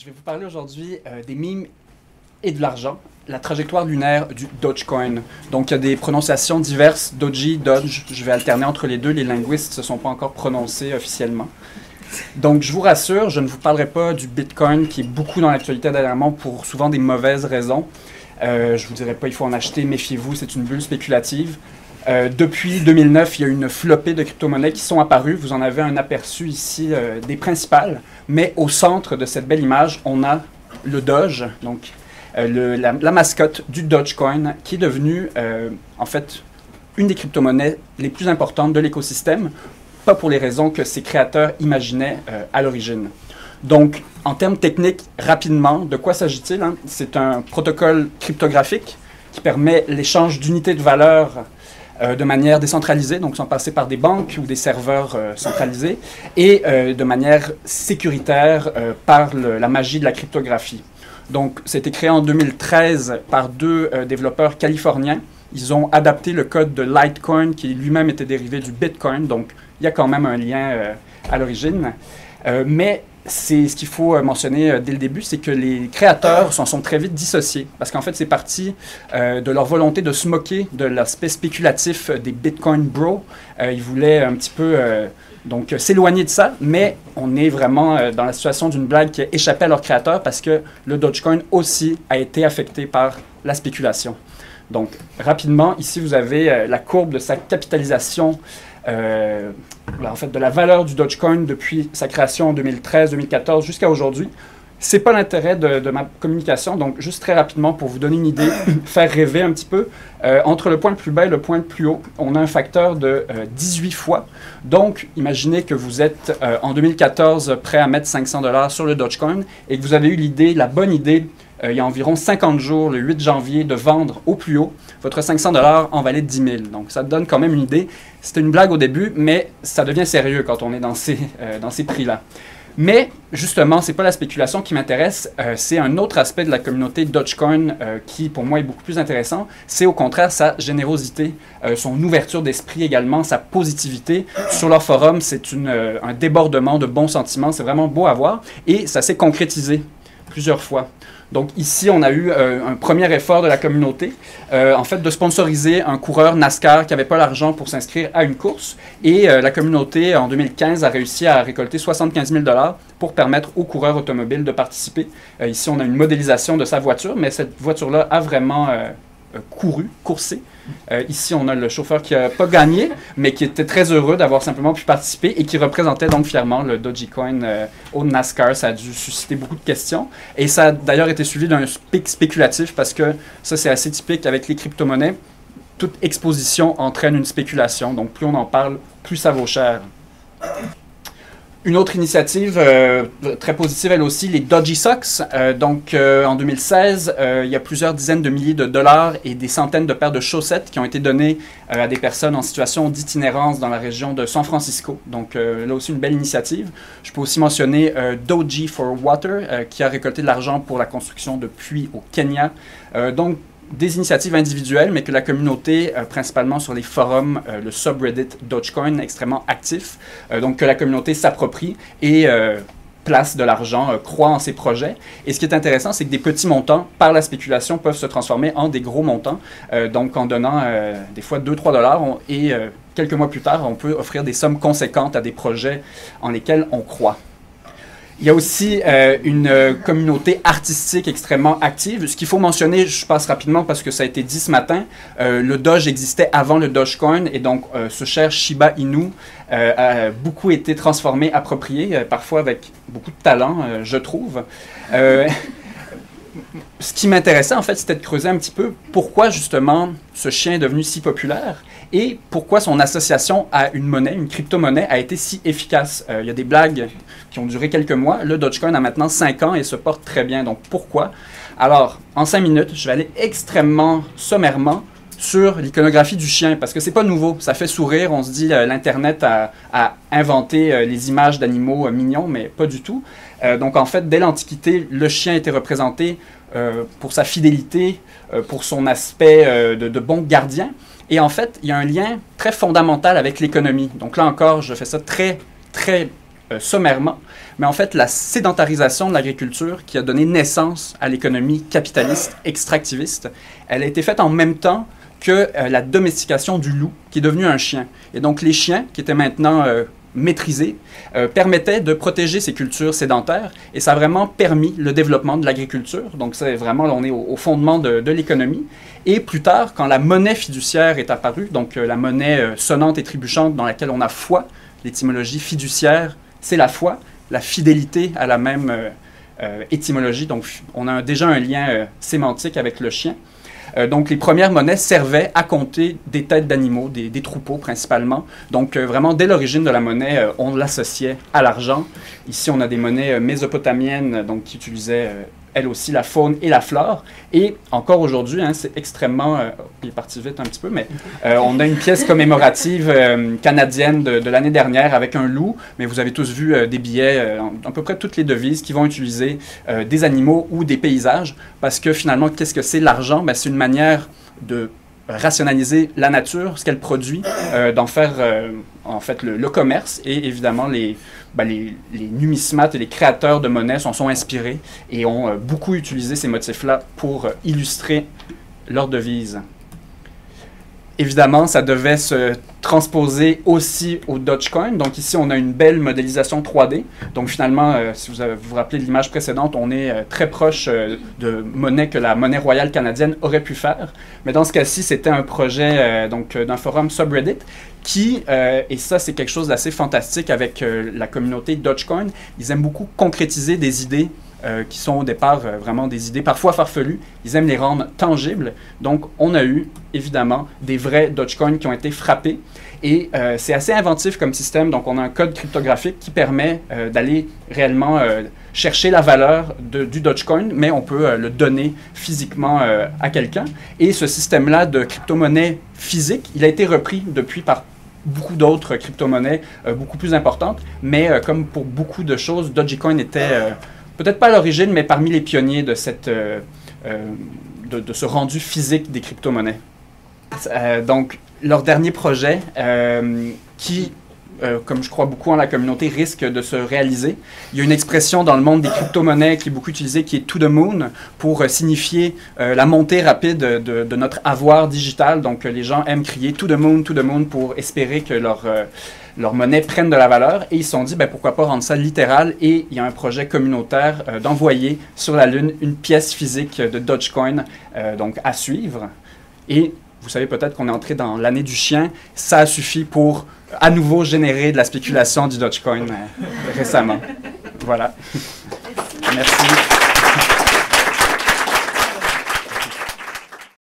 Je vais vous parler aujourd'hui des mimes et de l'argent, la trajectoire lunaire du Dogecoin. Donc, il y a des prononciations diverses, Doji, Dodge. Je vais alterner entre les deux. Les linguistes ne se sont pas encore prononcés officiellement. Donc, je vous rassure, je ne vous parlerai pas du Bitcoin qui est beaucoup dans l'actualité dernièrement pour souvent des mauvaises raisons. Je ne vous dirai pas il faut en acheter, méfiez-vous, c'est une bulle spéculative. Depuis 2009, il y a une flopée de crypto-monnaies qui sont apparues. Vous en avez un aperçu ici des principales. Mais au centre de cette belle image, on a le Doge, donc la mascotte du Dogecoin, qui est devenue en fait une des crypto-monnaies les plus importantes de l'écosystème, pas pour les raisons que ses créateurs imaginaient à l'origine. Donc, en termes techniques, rapidement, de quoi s'agit-il? C'est un protocole cryptographique qui permet l'échange d'unités de valeur de manière décentralisée, donc sans passer par des banques ou des serveurs centralisés, et de manière sécuritaire par la magie de la cryptographie. Donc, c'était créé en 2013 par deux développeurs californiens. Ils ont adapté le code de Litecoin, qui lui-même était dérivé du Bitcoin, donc il y a quand même un lien à l'origine. Mais ce qu'il faut mentionner dès le début, c'est que les créateurs s'en sont très vite dissociés, parce qu'en fait, c'est parti de leur volonté de se moquer de l'aspect spéculatif des Bitcoin Bros. Ils voulaient un petit peu donc s'éloigner de ça, mais on est vraiment dans la situation d'une blague qui a échappé à leurs créateurs, parce que le Dogecoin aussi a été affecté par la spéculation. Donc, rapidement, ici, vous avez la courbe de sa capitalisation, en fait, de la valeur du Dogecoin depuis sa création en 2013-2014 jusqu'à aujourd'hui. Ce n'est pas l'intérêt de ma communication, donc juste très rapidement pour vous donner une idée, faire rêver un petit peu, entre le point le plus bas et le point le plus haut, on a un facteur de 18 fois. Donc, imaginez que vous êtes en 2014 prêt à mettre 500 $ sur le Dogecoin et que vous avez eu l'idée, la bonne idée, il y a environ 50 jours, le 8 janvier, de vendre au plus haut. Votre 500 $ en valait 10 000. Donc, ça donne quand même une idée. C'était une blague au début, mais ça devient sérieux quand on est dans ces prix-là. Mais, justement, ce n'est pas la spéculation qui m'intéresse. C'est un autre aspect de la communauté Dogecoin qui, pour moi, est beaucoup plus intéressant. C'est au contraire sa générosité, son ouverture d'esprit également, sa positivité. Sur leur forum, c'est un débordement de bons sentiments. C'est vraiment beau à voir. Et ça s'est concrétisé plusieurs fois. Donc ici, on a eu un premier effort de la communauté, en fait, de sponsoriser un coureur NASCAR qui n'avait pas l'argent pour s'inscrire à une course. Et la communauté, en 2015, a réussi à récolter 75 000 $ pour permettre aux coureurs automobiles de participer. Ici, on a une modélisation de sa voiture, mais cette voiture-là a vraiment coursé. Ici, on a le chauffeur qui n'a pas gagné, mais qui était très heureux d'avoir simplement pu participer et qui représentait donc fièrement le Dogecoin au NASCAR. Ça a dû susciter beaucoup de questions. Et ça a d'ailleurs été suivi d'un pic spéculatif parce que ça, c'est assez typique avec les crypto-monnaies. Toute exposition entraîne une spéculation. Donc, plus on en parle, plus ça vaut cher. Une autre initiative très positive, elle aussi, les Doji Socks. En 2016, il y a plusieurs dizaines de milliers de dollars et des centaines de paires de chaussettes qui ont été données à des personnes en situation d'itinérance dans la région de San Francisco. Donc, là aussi, une belle initiative. Je peux aussi mentionner Doji for Water, qui a récolté de l'argent pour la construction de puits au Kenya. Donc, des initiatives individuelles, mais que la communauté, principalement sur les forums, le subreddit Dogecoin, extrêmement actif, donc que la communauté s'approprie et place de l'argent, croit en ses projets. Et ce qui est intéressant, c'est que des petits montants, par la spéculation, peuvent se transformer en des gros montants. Donc, en donnant des fois 2-3 $, et quelques mois plus tard, on peut offrir des sommes conséquentes à des projets en lesquels on croit. Il y a aussi une communauté artistique extrêmement active. Ce qu'il faut mentionner, je passe rapidement parce que ça a été dit ce matin, le Doge existait avant le Dogecoin et donc ce cher Shiba Inu a beaucoup été transformé, approprié, parfois avec beaucoup de talent, je trouve. Ce qui m'intéressait, en fait, c'était de creuser un petit peu pourquoi, justement, ce chien est devenu si populaire et pourquoi son association à une monnaie, une crypto-monnaie, a été si efficace. Il y a des blagues qui ont duré quelques mois. Le Dogecoin a maintenant 5 ans et se porte très bien. Donc, pourquoi? Alors, en 5 minutes, je vais aller extrêmement sommairement sur l'iconographie du chien, parce que c'est pas nouveau, ça fait sourire, on se dit l'Internet a inventé les images d'animaux mignons, mais pas du tout. Donc en fait, dès l'Antiquité, le chien était représenté pour sa fidélité, pour son aspect de bon gardien, et en fait, il y a un lien très fondamental avec l'économie. Donc là encore, je fais ça très sommairement, mais en fait, la sédentarisation de l'agriculture qui a donné naissance à l'économie capitaliste extractiviste, elle a été faite en même temps que la domestication du loup, qui est devenu un chien. Et donc, les chiens, qui étaient maintenant maîtrisés, permettaient de protéger ces cultures sédentaires, et ça a vraiment permis le développement de l'agriculture. Donc, c'est vraiment, là, on est au fondement de l'économie. Et plus tard, quand la monnaie fiduciaire est apparue, donc la monnaie sonnante et trébuchante dans laquelle on a foi, l'étymologie fiduciaire, c'est la foi, la fidélité à la même étymologie, donc on a déjà un lien sémantique avec le chien. Donc, les premières monnaies servaient à compter des têtes d'animaux, des troupeaux principalement. Donc, vraiment, dès l'origine de la monnaie, on l'associait à l'argent. Ici, on a des monnaies mésopotamiennes donc, qui utilisaient, elles aussi, la faune et la flore. Et encore aujourd'hui, hein, c'est extrêmement... il est parti vite un petit peu, mais on a une pièce commémorative canadienne de l'année dernière avec un loup. Mais vous avez tous vu des billets, à peu près toutes les devises qui vont utiliser des animaux ou des paysages. Parce que finalement, qu'est-ce que c'est l'argent? Ben, c'est une manière de rationaliser la nature, ce qu'elle produit, d'en faire en fait le commerce. Et évidemment, les numismates et les créateurs de monnaie s'en sont inspirés et ont beaucoup utilisé ces motifs-là pour illustrer leurs devises. Évidemment, ça devait se transposer aussi au Dogecoin. Donc ici, on a une belle modélisation 3D. Donc finalement, si vous vous rappelez de l'image précédente, on est très proche de monnaie que la monnaie royale canadienne aurait pu faire. Mais dans ce cas-ci, c'était un projet d'un forum subreddit qui, et ça c'est quelque chose d'assez fantastique avec la communauté Dogecoin, ils aiment beaucoup concrétiser des idées qui sont au départ vraiment des idées parfois farfelues. Ils aiment les rendre tangibles. Donc, on a eu, évidemment, des vrais Dogecoin qui ont été frappés. Et c'est assez inventif comme système. Donc, on a un code cryptographique qui permet d'aller réellement chercher la valeur du Dogecoin, mais on peut le donner physiquement à quelqu'un. Et ce système-là de crypto-monnaie physique, il a été repris depuis par beaucoup d'autres crypto-monnaies beaucoup plus importantes. Mais comme pour beaucoup de choses, Dogecoin était... peut-être pas à l'origine, mais parmi les pionniers de, de ce rendu physique des crypto-monnaies. Donc, leur dernier projet, qui, comme je crois beaucoup en la communauté, risque de se réaliser. Il y a une expression dans le monde des crypto-monnaies qui est beaucoup utilisée, qui est « to the moon » pour signifier la montée rapide de notre avoir digital. Donc, les gens aiment crier « to the moon » pour espérer que leur monnaie prenne de la valeur, et ils se sont dit, ben, pourquoi pas rendre ça littéral, et il y a un projet communautaire d'envoyer sur la Lune une pièce physique de Dogecoin, donc à suivre. Et vous savez peut-être qu'on est entré dans l'année du chien, ça a suffi pour à nouveau générer de la spéculation du Dogecoin récemment. Voilà. Merci.